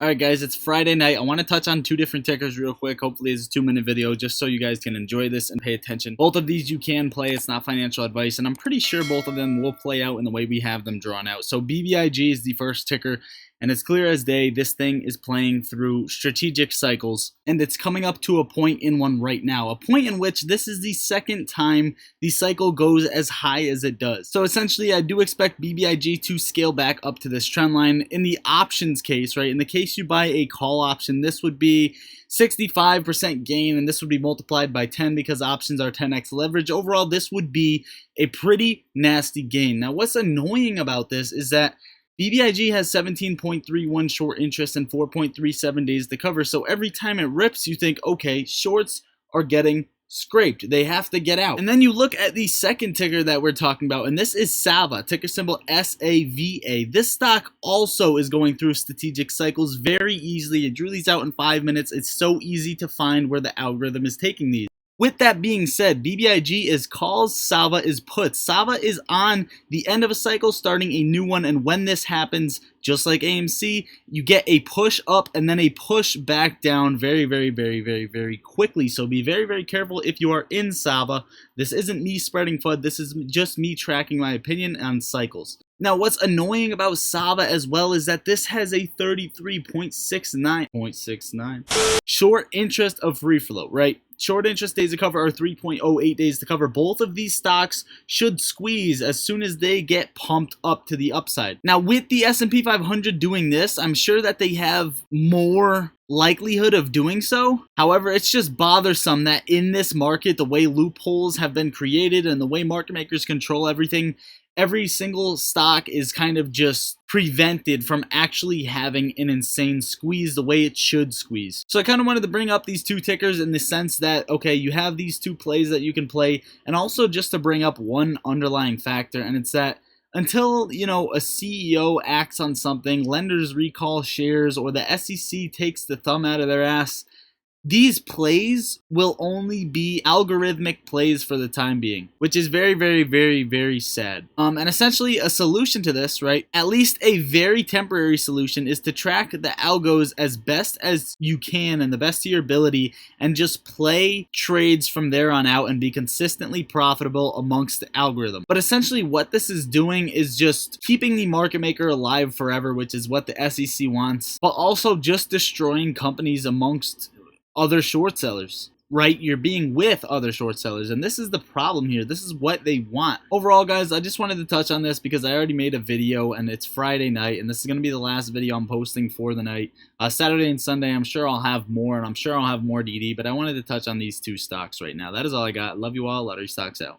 Alright guys, it's Friday night. I want to touch on two different tickers real quick. Hopefully it's a 2-minute video just so you guys can enjoy this and pay attention. Both of these you can play. It's not financial advice, and I'm pretty sure both of them will play out in the way we have them drawn out. So BBIG is the first ticker, and it's clear as day this thing is playing through strategic cycles, and it's coming up to a point in one right now. A point in which this is the second time the cycle goes as high as it does. So essentially I do expect BBIG to scale back up to this trend line. In the options case, right, in the case you buy a call option, this would be 65% gain, and this would be multiplied by 10 because options are 10x leverage. Overall, this would be a pretty nasty gain. Now, what's annoying about this is that BBIG has 17.31 short interest and 4.37 days to cover, so every time it rips, you think, okay, shorts are getting scraped. They have to get out. And then you look at the second ticker that we're talking about, and this is SAVA, ticker symbol SAVA. This stock also is going through strategic cycles very easily. It drew these out in 5 minutes. It's so easy to find where the algorithm is taking these. With that being said, BBIG is calls, SAVA is puts. SAVA is on the end of a cycle, starting a new one, and when this happens, just like AMC, you get a push up and then a push back down very quickly. So be very careful if you are in SAVA. This isn't me spreading FUD. This is just me tracking my opinion on cycles. Now, what's annoying about SAVA as well is that this has a 33.69 short interest of free float, right? Short interest days to cover are 3.08 days to cover. Both of these stocks should squeeze as soon as they get pumped up to the upside. Now, with the S&P 500 doing this, I'm sure that they have more likelihood of doing so. However, it's just bothersome that in this market, the way loopholes have been created and the way market makers control everything, every single stock is kind of just prevented from actually having an insane squeeze the way it should squeeze. So I kind of wanted to bring up these two tickers in the sense that, okay, you have these two plays that you can play, and also just to bring up one underlying factor, and it's that until, you know, a CEO acts on something, lenders recall shares, or the SEC takes the thumb out of their ass, these plays will only be algorithmic plays for the time being, which is very sad. And essentially a solution to this, right, at least a very temporary solution, is to track the algos as best as you can and the best of your ability and just play trades from there on out and be consistently profitable amongst the algorithm. But essentially what this is doing is just keeping the market maker alive forever, which is what the SEC wants, but also just destroying companies amongst other short sellers, right? You're being with other short sellers, and this is the problem here. This is what they want. Overall, guys, I just wanted to touch on this because I already made a video, and it's Friday night, and this is going to be the last video I'm posting for the night. Saturday and Sunday, I'm sure I'll have more, and I'm sure I'll have more DD, but I wanted to touch on these two stocks right now. That is all I got. Love you all. Lottery stocks out.